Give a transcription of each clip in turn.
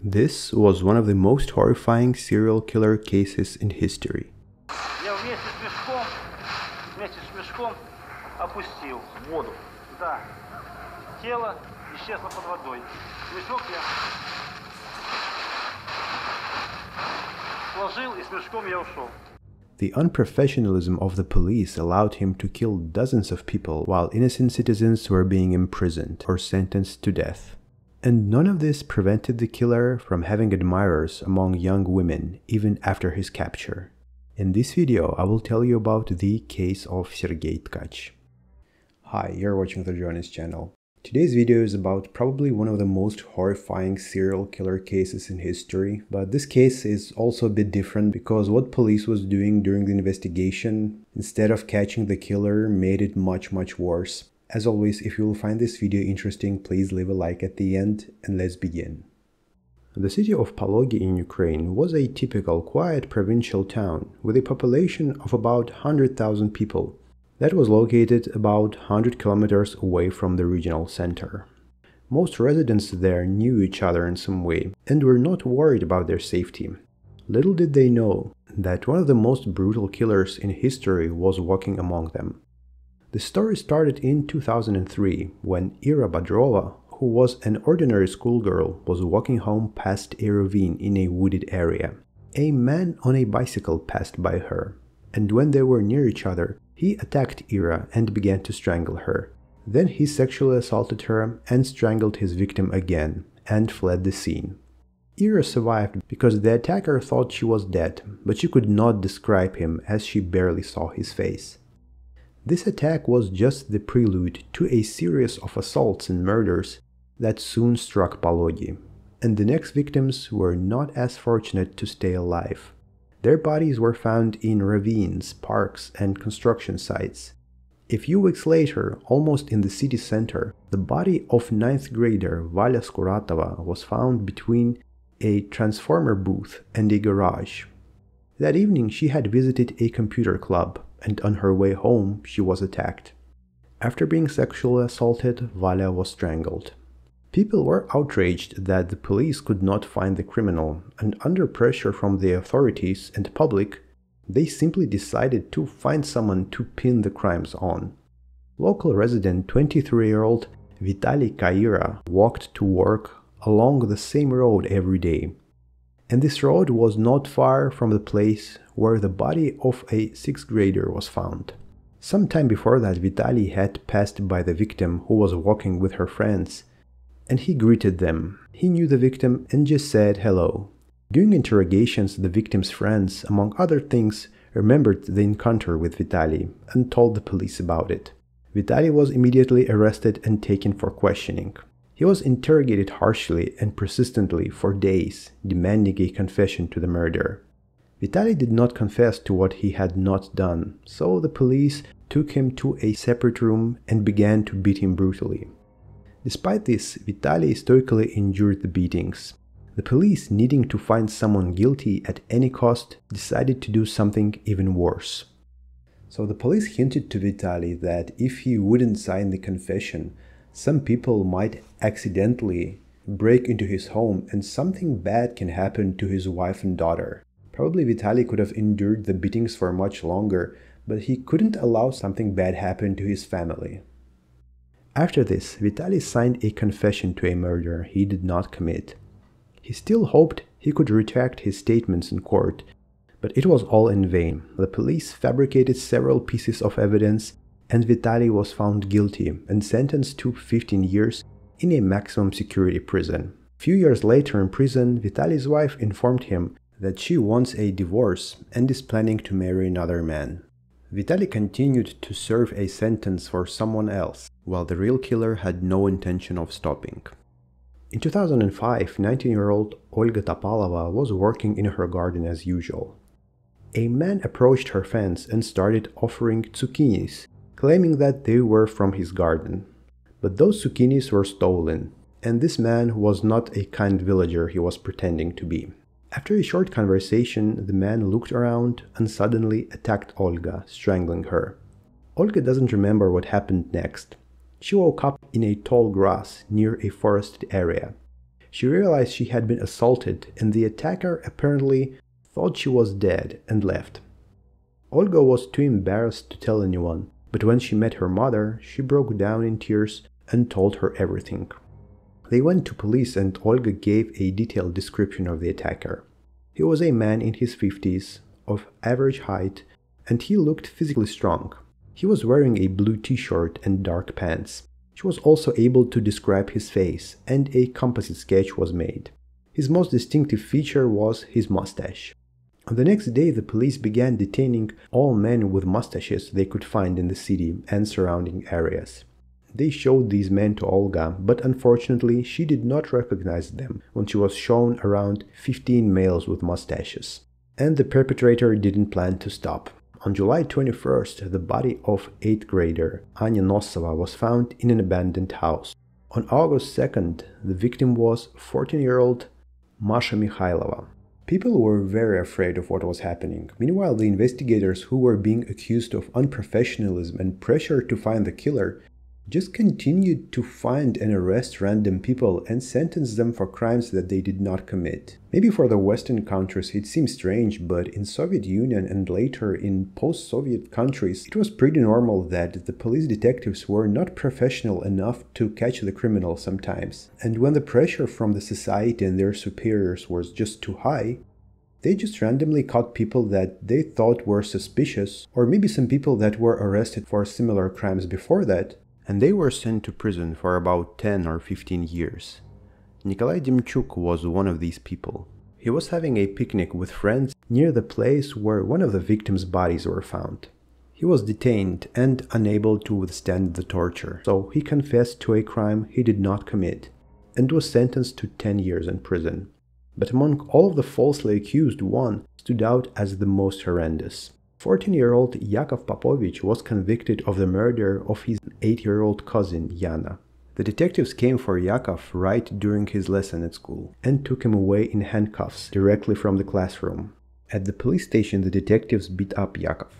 This was one of the most horrifying serial killer cases in history. Я вместе с мешком опустил в воду. Да. Тело исчезло под водой. Мешок я сложил, и с мешком я ушел. The unprofessionalism of the police allowed him to kill dozens of people while innocent citizens were being imprisoned or sentenced to death. And none of this prevented the killer from having admirers among young women even after his capture. In this video, I will tell you about the case of Sergey Tkach. Hi, you're watching the Jonas channel. Today's video is about probably one of the most horrifying serial killer cases in history, but this case is also a bit different because what police was doing during the investigation, instead of catching the killer, made it much worse. As always, if you will find this video interesting, please leave a like at the end, and let's begin. The city of Palogi in Ukraine was a typical quiet provincial town with a population of about 100,000 people. That was located about 100 kilometers away from the regional center. Most residents there knew each other in some way and were not worried about their safety. Little did they know that one of the most brutal killers in history was walking among them. The story started in 2003 when Ira Badrova, who was an ordinary schoolgirl, was walking home past a ravine in a wooded area. A man on a bicycle passed by her, and when they were near each other, he attacked Ira and began to strangle her. Then he sexually assaulted her and strangled his victim again and fled the scene. Ira survived because the attacker thought she was dead, but she could not describe him as she barely saw his face. This attack was just the prelude to a series of assaults and murders that soon struck Palogi, and the next victims were not as fortunate to stay alive. Their bodies were found in ravines, parks, and construction sites. A few weeks later, almost in the city center, the body of 9th grader Valya Skuratova was found between a transformer booth and a garage. That evening, she had visited a computer club, and on her way home, she was attacked. After being sexually assaulted, Valya was strangled. People were outraged that the police could not find the criminal, and under pressure from the authorities and public, they simply decided to find someone to pin the crimes on. Local resident 23-year-old Vitaly Kaira walked to work along the same road every day. And this road was not far from the place where the body of a 6th grader was found. Some time before that, Vitaly had passed by the victim who was walking with her friends, and he greeted them. He knew the victim and just said hello. During interrogations, the victim's friends, among other things, remembered the encounter with Vitaly and told the police about it. Vitaly was immediately arrested and taken for questioning. He was interrogated harshly and persistently for days, demanding a confession to the murder. Vitaly did not confess to what he had not done, so the police took him to a separate room and began to beat him brutally. Despite this, Vitaly stoically endured the beatings. The police, needing to find someone guilty at any cost, decided to do something even worse. So the police hinted to Vitaly that if he wouldn't sign the confession, some people might accidentally break into his home and something bad can happen to his wife and daughter. Probably Vitaly could have endured the beatings for much longer, but he couldn't allow something bad happen to his family. After this, Vitaly signed a confession to a murder he did not commit. He still hoped he could retract his statements in court, but it was all in vain. The police fabricated several pieces of evidence, and Vitaly was found guilty and sentenced to 15 years in a maximum security prison. A few years later in prison, Vitaly's wife informed him that she wants a divorce and is planning to marry another man. Vitaly continued to serve a sentence for someone else, while the real killer had no intention of stopping. In 2005, 19-year-old Olga Topalova was working in her garden as usual. A man approached her fence and started offering zucchinis, claiming that they were from his garden. But those zucchinis were stolen, and this man was not a kind villager he was pretending to be. After a short conversation, the man looked around and suddenly attacked Olga, strangling her. Olga doesn't remember what happened next. She woke up in a tall grass near a forested area. She realized she had been assaulted, and the attacker apparently thought she was dead and left. Olga was too embarrassed to tell anyone, but when she met her mother, she broke down in tears and told her everything. They went to police and Olga gave a detailed description of the attacker. He was a man in his 50s, of average height, and he looked physically strong. He was wearing a blue t-shirt and dark pants. She was also able to describe his face, and a composite sketch was made. His most distinctive feature was his mustache. On the next day, the police began detaining all men with mustaches they could find in the city and surrounding areas. They showed these men to Olga, but unfortunately she did not recognize them when she was shown around 15 males with mustaches. And the perpetrator didn't plan to stop. On July 21st, the body of 8th grader Anya Nosova was found in an abandoned house. On August 2nd, the victim was 14-year-old Masha Mikhailova. People were very afraid of what was happening. Meanwhile, the investigators who were being accused of unprofessionalism and pressure to find the killer just continued to find and arrest random people and sentence them for crimes that they did not commit. Maybe for the Western countries it seems strange, but in Soviet Union and later in post-Soviet countries, it was pretty normal that the police detectives were not professional enough to catch the criminal sometimes. And when the pressure from the society and their superiors was just too high, they just randomly caught people that they thought were suspicious, or maybe some people that were arrested for similar crimes before that, and they were sent to prison for about 10 or 15 years. Nikolai Demchuk was one of these people. He was having a picnic with friends near the place where one of the victims' bodies were found. He was detained and unable to withstand the torture, so he confessed to a crime he did not commit and was sentenced to 10 years in prison. But among all of the falsely accused, one stood out as the most horrendous. 14-year-old Yakov Popovich was convicted of the murder of his 8-year-old cousin Yana. The detectives came for Yakov right during his lesson at school and took him away in handcuffs directly from the classroom. At the police station, the detectives beat up Yakov.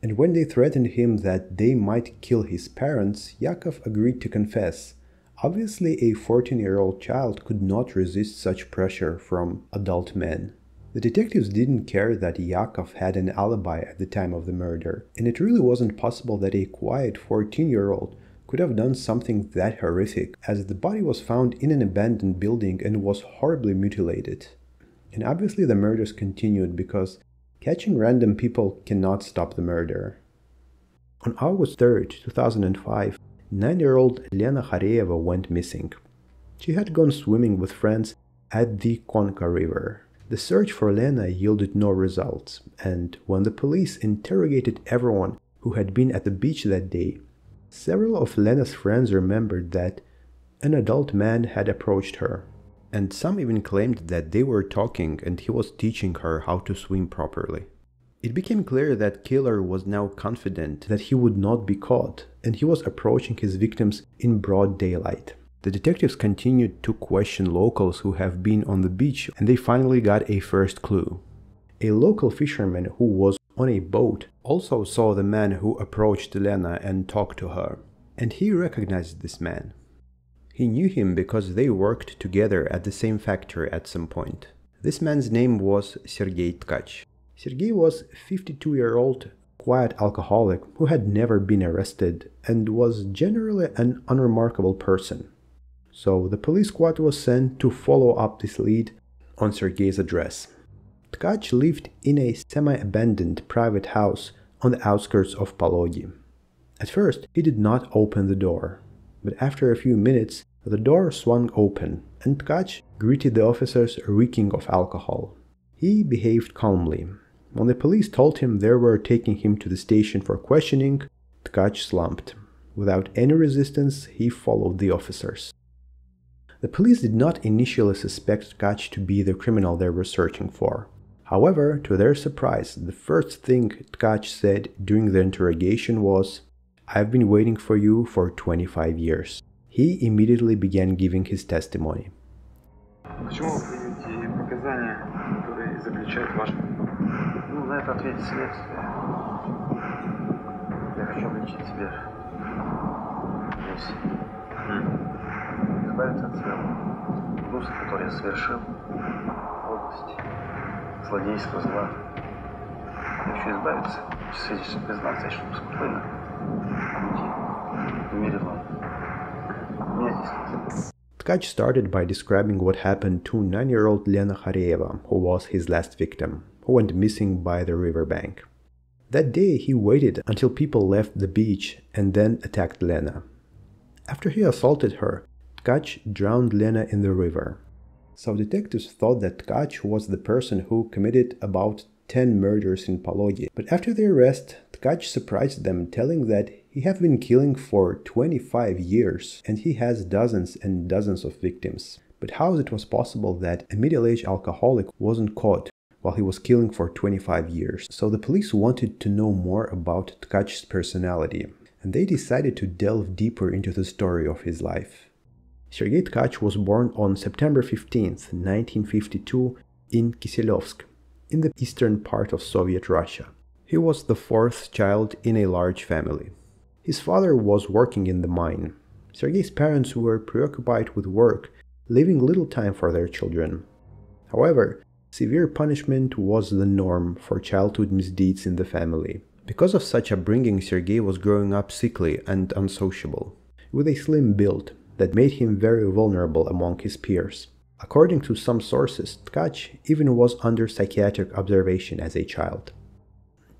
And when they threatened him that they might kill his parents, Yakov agreed to confess. Obviously, a 14-year-old child could not resist such pressure from adult men. The detectives didn't care that Yakov had an alibi at the time of the murder, and it really wasn't possible that a quiet 14-year-old could have done something that horrific, as the body was found in an abandoned building and was horribly mutilated. And obviously the murders continued because catching random people cannot stop the murder. On August 3rd, 2005, 9-year-old Lena Khareeva went missing. She had gone swimming with friends at the Konka River. The search for Lena yielded no results, and when the police interrogated everyone who had been at the beach that day, several of Lena's friends remembered that an adult man had approached her, and some even claimed that they were talking and he was teaching her how to swim properly. It became clear that killer was now confident that he would not be caught, and he was approaching his victims in broad daylight. The detectives continued to question locals who have been on the beach, and they finally got a first clue. A local fisherman who was on a boat also saw the man who approached Lena and talked to her, and he recognized this man. He knew him because they worked together at the same factory at some point. This man's name was Sergey Tkach. Sergey was a 52-year-old quiet alcoholic who had never been arrested and was generally an unremarkable person. So the police squad was sent to follow up this lead on Sergey's address. Tkach lived in a semi-abandoned private house on the outskirts of Palogi. At first, he did not open the door, but after a few minutes, the door swung open, and Tkach greeted the officers reeking of alcohol. He behaved calmly. When the police told him they were taking him to the station for questioning, Tkach slumped. Without any resistance, he followed the officers. The police did not initially suspect Tkach to be the criminal they were searching for. However, to their surprise, the first thing Tkach said during the interrogation was, "I've been waiting for you for 25 years." He immediately began giving his testimony. Почему вы даете показания, которые изобличают ваш... Ну, на это ответит следствие. Я хочу обличить тебя. Здесь. избавиться от своего груза, который я совершил в области злодейства, зла. Я хочу избавиться, честно признаться, чтобы спокойно уйти в мире вам. Меня здесь нет. Tkach started by describing what happened to 9-year-old Lena Khareeva, who was his last victim, who went missing by the riverbank. That day, he waited until people left the beach and then attacked Lena. After he assaulted her, Tkach drowned Lena in the river. So detectives thought that Tkach was the person who committed about 10 murders in Pologgy. But after the arrest, Tkach surprised them, telling that he had been killing for 25 years and he has dozens and dozens of victims. But how it was possible that a middle-aged alcoholic wasn't caught while he was killing for 25 years? So the police wanted to know more about Tkach's personality, and they decided to delve deeper into the story of his life. Sergey Tkach was born on September 15, 1952 in Kiselyovsk, in the eastern part of Soviet Russia. He was the fourth child in a large family. His father was working in the mine. Sergey's parents were preoccupied with work, leaving little time for their children. However, severe punishment was the norm for childhood misdeeds in the family. Because of such upbringing, Sergey was growing up sickly and unsociable, with a slim build that made him very vulnerable among his peers. According to some sources, Tkach even was under psychiatric observation as a child.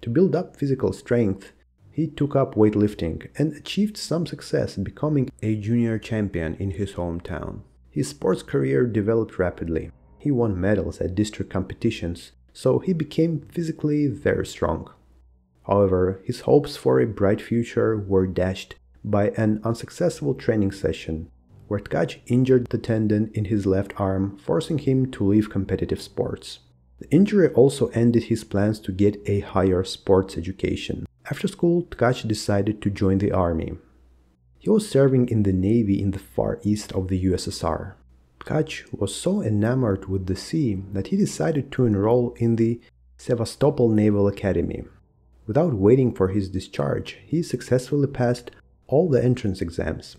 To build up physical strength, he took up weightlifting and achieved some success, becoming a junior champion in his hometown. His sports career developed rapidly. He won medals at district competitions, so he became physically very strong. However, his hopes for a bright future were dashed by an unsuccessful training session, where Tkach injured the tendon in his left arm, forcing him to leave competitive sports. The injury also ended his plans to get a higher sports education. After school, Tkach decided to join the army. He was serving in the Navy in the far east of the USSR. Tkach was so enamored with the sea that he decided to enroll in the Sevastopol Naval Academy. Without waiting for his discharge, he successfully passed all the entrance exams.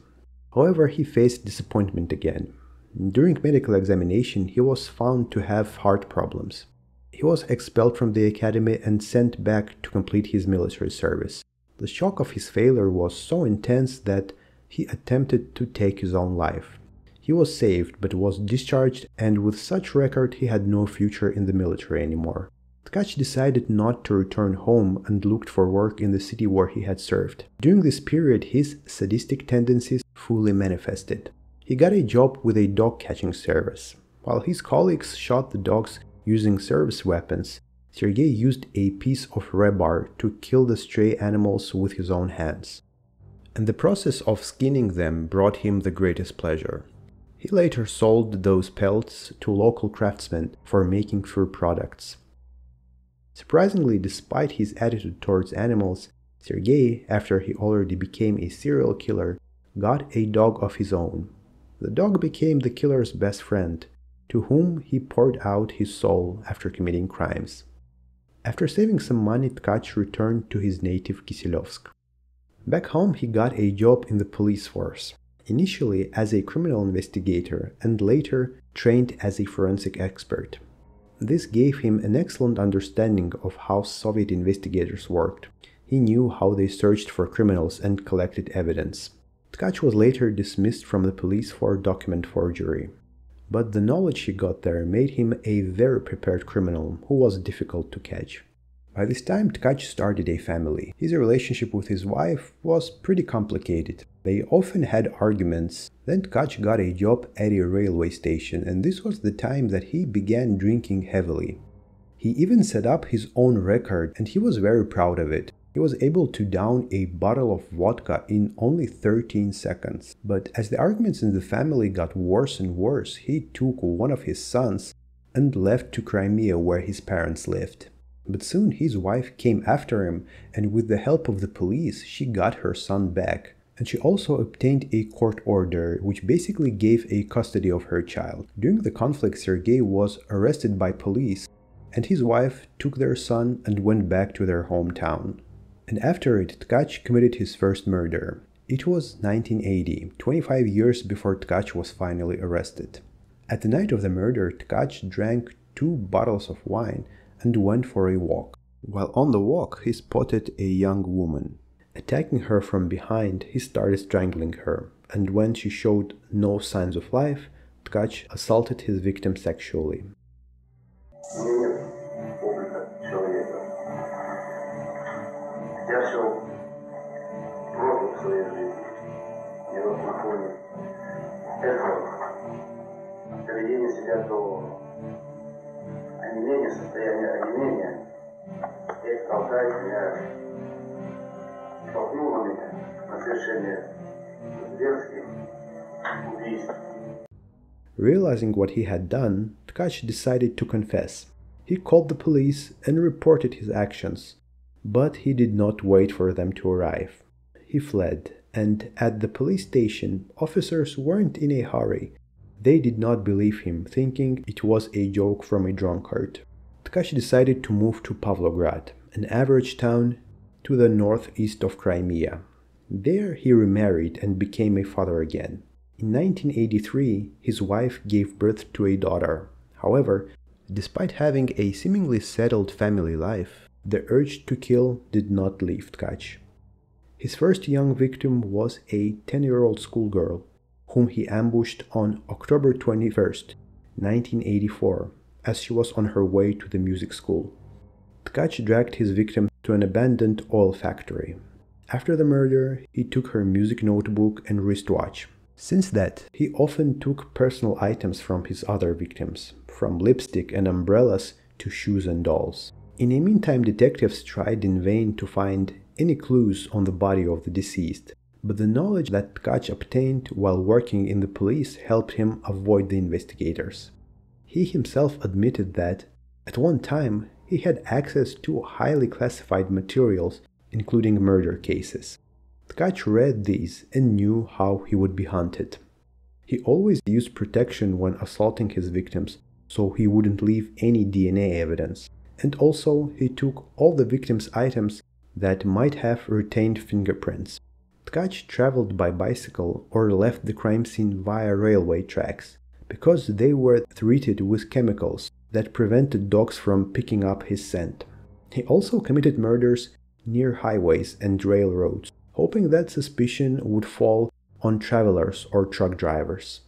However, he faced disappointment again. During medical examination, he was found to have heart problems. He was expelled from the academy and sent back to complete his military service. The shock of his failure was so intense that he attempted to take his own life. He was saved but was discharged, and with such record he had no future in the military anymore. Tkach decided not to return home and looked for work in the city where he had served. During this period, his sadistic tendencies fully manifested. He got a job with a dog catching service. While his colleagues shot the dogs using service weapons, Sergey used a piece of rebar to kill the stray animals with his own hands. And the process of skinning them brought him the greatest pleasure. He later sold those pelts to local craftsmen for making fur products. Surprisingly, despite his attitude towards animals, Sergey, after he already became a serial killer, got a dog of his own. The dog became the killer's best friend, to whom he poured out his soul after committing crimes. After saving some money, Tkach returned to his native Kiselyovsk. Back home, he got a job in the police force, initially as a criminal investigator and later trained as a forensic expert. This gave him an excellent understanding of how Soviet investigators worked. He knew how they searched for criminals and collected evidence. Tkach was later dismissed from the police for document forgery. But the knowledge he got there made him a very prepared criminal who was difficult to catch. By this time, Tkach started a family. His relationship with his wife was pretty complicated. They often had arguments. Then Tkach got a job at a railway station, and this was the time that he began drinking heavily. He even set up his own record, and he was very proud of it. He was able to down a bottle of vodka in only 13 seconds. But as the arguments in the family got worse and worse, he took one of his sons and left to Crimea where his parents lived. But soon his wife came after him, and with the help of the police, she got her son back. And she also obtained a court order, which basically gave a custody of her child. During the conflict, Sergey was arrested by police, and his wife took their son and went back to their hometown. And after it, Tkach committed his first murder. It was 1980, 25 years before Tkach was finally arrested. At the night of the murder, Tkach drank 2 bottles of wine and went for a walk. While on the walk, he spotted a young woman. Attacking her from behind, he started strangling her, and when she showed no signs of life, Tkach assaulted his victim sexually. Realizing what he had done, Tkach decided to confess. He called the police and reported his actions, but he did not wait for them to arrive. He fled, and at the police station, officers weren't in a hurry. They did not believe him, thinking it was a joke from a drunkard. Tkach decided to move to Pavlograd, an average town to the northeast of Crimea. There he remarried and became a father again. In 1983, his wife gave birth to a daughter. However, despite having a seemingly settled family life, the urge to kill did not leave Tkach. His first young victim was a 10-year-old schoolgirl, whom he ambushed on October 21st, 1984, as she was on her way to the music school. Tkach dragged his victim to an abandoned oil factory. After the murder, he took her music notebook and wristwatch. Since that, he often took personal items from his other victims, from lipstick and umbrellas to shoes and dolls. In the meantime, detectives tried in vain to find any clues on the body of the deceased, but the knowledge that Tkach obtained while working in the police helped him avoid the investigators. He himself admitted that, at one time, he had access to highly classified materials, including murder cases. Tkach read these and knew how he would be hunted. He always used protection when assaulting his victims, so he wouldn't leave any DNA evidence. And also, he took all the victims' items that might have retained fingerprints. Tkach traveled by bicycle or left the crime scene via railway tracks, because they were treated with chemicals that prevented dogs from picking up his scent. He also committed murders near highways and railroads, hoping that suspicion would fall on travelers or truck drivers.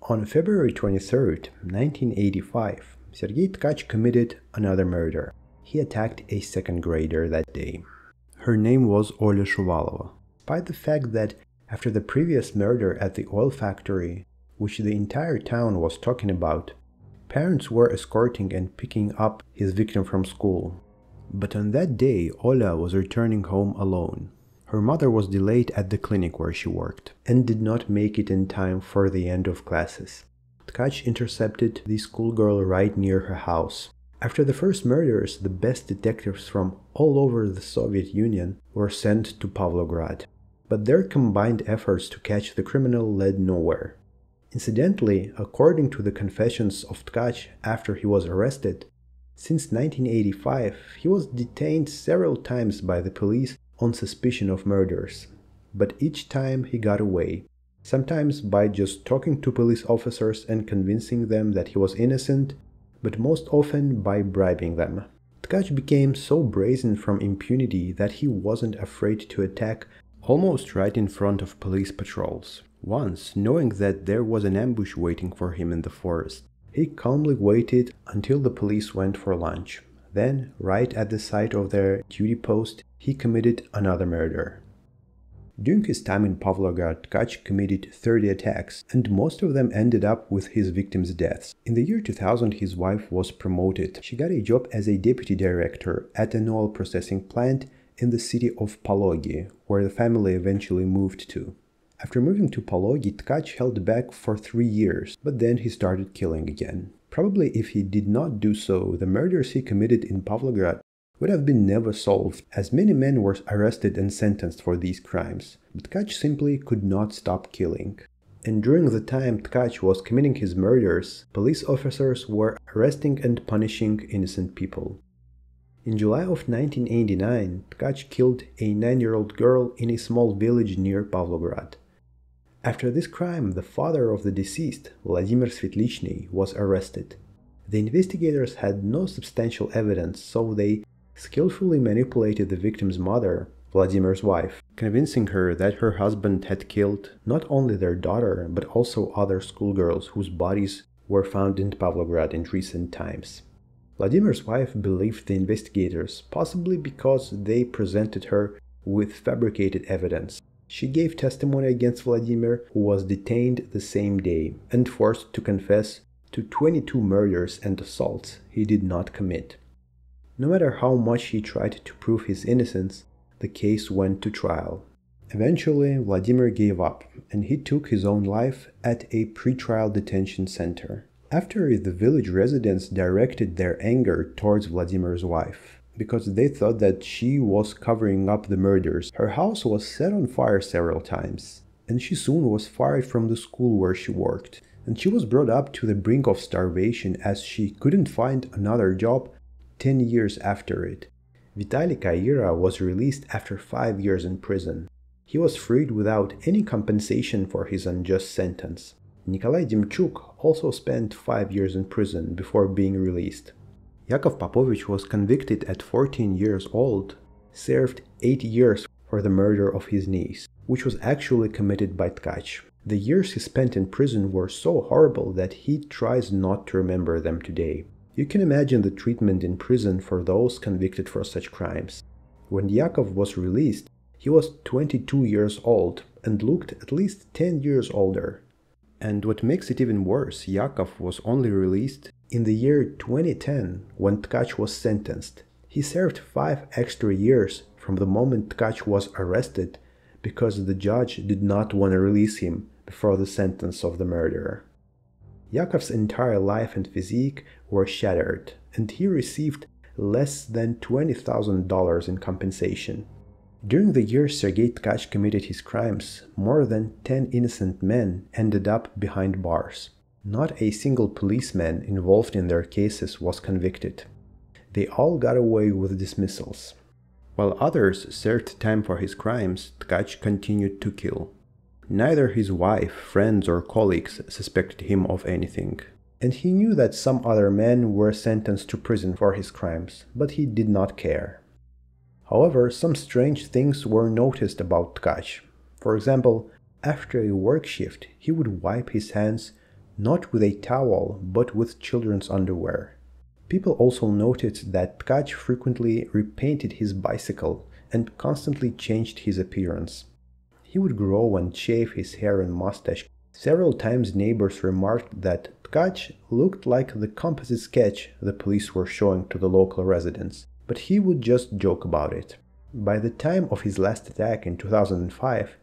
On February 23, 1985, Sergey Tkach committed another murder. He attacked a second grader that day. Her name was Oля Shuvalova. Despite the fact that after the previous murder at the oil factory, which the entire town was talking about, parents were escorting and picking up his victim from school. But on that day, Ola was returning home alone. Her mother was delayed at the clinic where she worked, and did not make it in time for the end of classes. Tkach intercepted the schoolgirl right near her house. After the first murders, the best detectives from all over the Soviet Union were sent to Pavlograd, but their combined efforts to catch the criminal led nowhere. Incidentally, according to the confessions of Tkach after he was arrested, since 1985 he was detained several times by the police on suspicion of murders, but each time he got away, sometimes by just talking to police officers and convincing them that he was innocent, but most often by bribing them. Tkach became so brazen from impunity that he wasn't afraid to attack almost right in front of police patrols. Once, knowing that there was an ambush waiting for him in the forest, he calmly waited until the police went for lunch. Then, right at the site of their duty post, he committed another murder. During his time in Pavlograd, Tkach committed 30 attacks, and most of them ended up with his victims' deaths. In the year 2000, his wife was promoted. She got a job as a deputy director at an oil processing plant in the city of Palogi, where the family eventually moved to. After moving to Palogi, Tkach held back for 3 years, but then he started killing again. Probably if he did not do so, the murders he committed in Pavlograd would have been never solved, as many men were arrested and sentenced for these crimes. But Tkach simply could not stop killing. And during the time Tkach was committing his murders, police officers were arresting and punishing innocent people. In July of 1989, Tkach killed a 9-year-old girl in a small village near Pavlograd. After this crime, the father of the deceased, Vladimir Svetlichny, was arrested. The investigators had no substantial evidence, so they skillfully manipulated the victim's mother, Vladimir's wife, convincing her that her husband had killed not only their daughter, but also other schoolgirls whose bodies were found in Pavlograd in recent times. Vladimir's wife believed the investigators, possibly because they presented her with fabricated evidence. She gave testimony against Vladimir, who was detained the same day and forced to confess to 22 murders and assaults he did not commit. No matter how much he tried to prove his innocence, the case went to trial. Eventually, Vladimir gave up, and he took his own life at a pretrial detention center. After, the village residents directed their anger towards Vladimir's wife, because they thought that she was covering up the murders. Her house was set on fire several times, and she soon was fired from the school where she worked. And she was brought up to the brink of starvation as she couldn't find another job 10 years after it. Vitaly Kaira was released after 5 years in prison. He was freed without any compensation for his unjust sentence. Nikolai Demchuk also spent 5 years in prison before being released. Yakov Popovich was convicted at 14 years old, served 8 years for the murder of his niece, which was actually committed by Tkach. The years he spent in prison were so horrible that he tries not to remember them today. You can imagine the treatment in prison for those convicted for such crimes. When Yakov was released, he was 22 years old and looked at least 10 years older. And what makes it even worse, Yakov was only released in the year 2010 when Tkach was sentenced. He served 5 extra years from the moment Tkach was arrested because the judge did not want to release him before the sentence of the murderer. Yakov's entire life and physique were shattered, and he received less than $20,000 in compensation. During the years Sergey Tkach committed his crimes, more than 10 innocent men ended up behind bars. Not a single policeman involved in their cases was convicted. They all got away with dismissals. While others served time for his crimes, Tkach continued to kill. Neither his wife, friends, or colleagues suspected him of anything. And he knew that some other men were sentenced to prison for his crimes, but he did not care. However, some strange things were noticed about Tkach. For example, after a work shift, he would wipe his hands not with a towel, but with children's underwear. People also noted that Tkach frequently repainted his bicycle and constantly changed his appearance. He would grow and shave his hair and mustache. Several times neighbors remarked that Tkach looked like the composite sketch the police were showing to the local residents, but he would just joke about it. By the time of his last attack in 2005,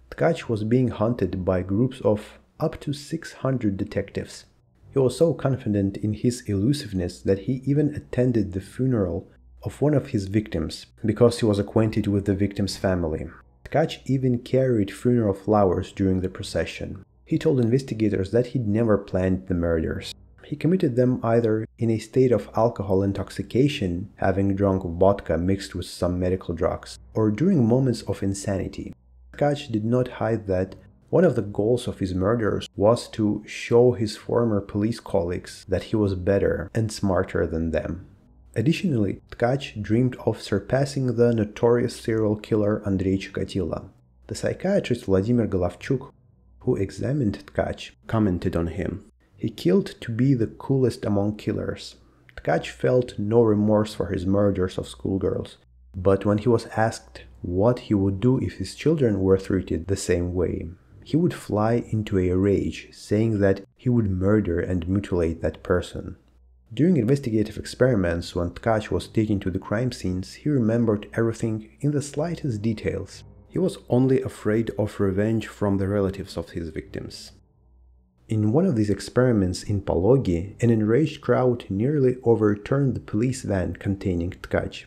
Tkach was being hunted by groups of up to 600 detectives. He was so confident in his elusiveness that he even attended the funeral of one of his victims because he was acquainted with the victim's family. Tkach even carried funeral flowers during the procession. He told investigators that he'd never planned the murders. He committed them either in a state of alcohol intoxication, having drunk vodka mixed with some medical drugs, or during moments of insanity. Tkach did not hide that one of the goals of his murders was to show his former police colleagues that he was better and smarter than them. Additionally, Tkach dreamed of surpassing the notorious serial killer Andrei Chikatilo. The psychiatrist Vladimir Golovchuk, who examined Tkach, commented on him. He killed to be the coolest among killers. Tkach felt no remorse for his murders of schoolgirls, but when he was asked what he would do if his children were treated the same way, he would fly into a rage, saying that he would murder and mutilate that person. During investigative experiments, when Tkach was taken to the crime scenes, he remembered everything in the slightest details. He was only afraid of revenge from the relatives of his victims. In one of these experiments in Pologi, an enraged crowd nearly overturned the police van containing Tkach.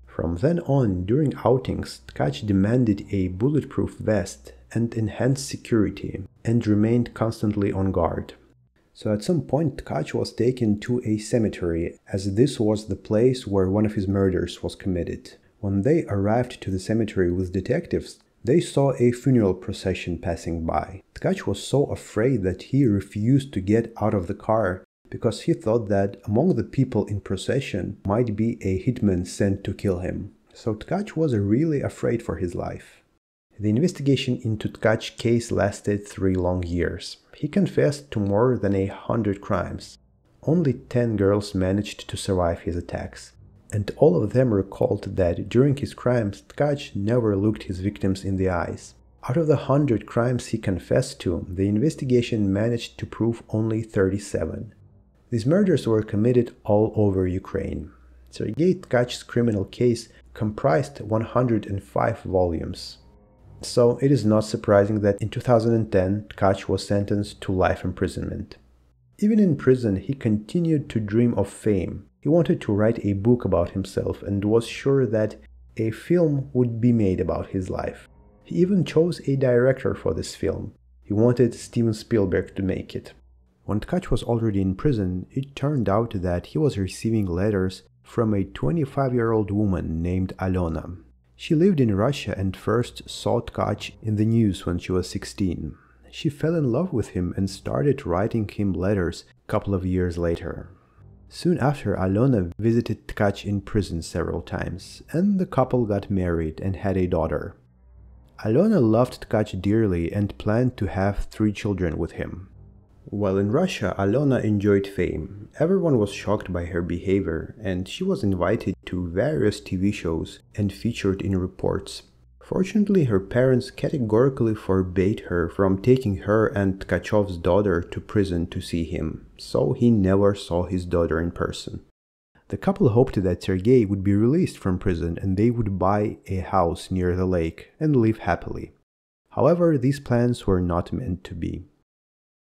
From then on, during outings, Tkach demanded a bulletproof vest and enhanced security, and remained constantly on guard. So at some point Tkach was taken to a cemetery, as this was the place where one of his murders was committed. When they arrived to the cemetery with detectives, they saw a funeral procession passing by. Tkach was so afraid that he refused to get out of the car because he thought that among the people in procession might be a hitman sent to kill him. So Tkach was really afraid for his life. The investigation into Tkach's case lasted 3 long years. He confessed to more than 100 crimes. Only 10 girls managed to survive his attacks, and all of them recalled that during his crimes, Tkach never looked his victims in the eyes. Out of the 100 crimes he confessed to, the investigation managed to prove only 37. These murders were committed all over Ukraine. Sergey Tkach's criminal case comprised 105 volumes. So it is not surprising that in 2010 Tkach was sentenced to life imprisonment. Even in prison, he continued to dream of fame. He wanted to write a book about himself and was sure that a film would be made about his life. He even chose a director for this film. He wanted Steven Spielberg to make it. When Tkach was already in prison, it turned out that he was receiving letters from a 25-year-old woman named Alona. She lived in Russia and first saw Tkach in the news when she was 16. She fell in love with him and started writing him letters a couple of years later. Soon after, Alona visited Tkach in prison several times, and the couple got married and had a daughter. Alona loved Tkach dearly and planned to have 3 children with him. While in Russia, Alona enjoyed fame. Everyone was shocked by her behavior, and she was invited to various TV shows and featured in reports. Fortunately, her parents categorically forbade her from taking her and Tkachov's daughter to prison to see him, so he never saw his daughter in person. The couple hoped that Sergey would be released from prison and they would buy a house near the lake and live happily. However, these plans were not meant to be.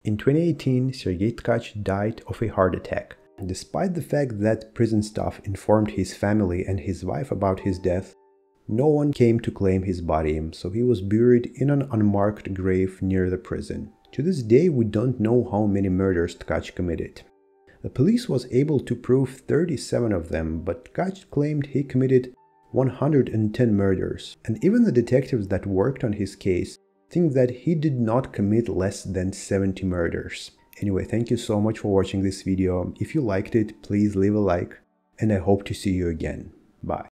In 2018, Sergey Tkach died of a heart attack. Despite the fact that prison staff informed his family and his wife about his death, no one came to claim his body, so he was buried in an unmarked grave near the prison. To this day, we don't know how many murders Tkach committed. The police was able to prove 37 of them, but Tkach claimed he committed 110 murders, and even the detectives that worked on his case think that he did not commit less than 70 murders. Anyway, thank you so much for watching this video. If you liked it, please leave a like, and I hope to see you again. Bye.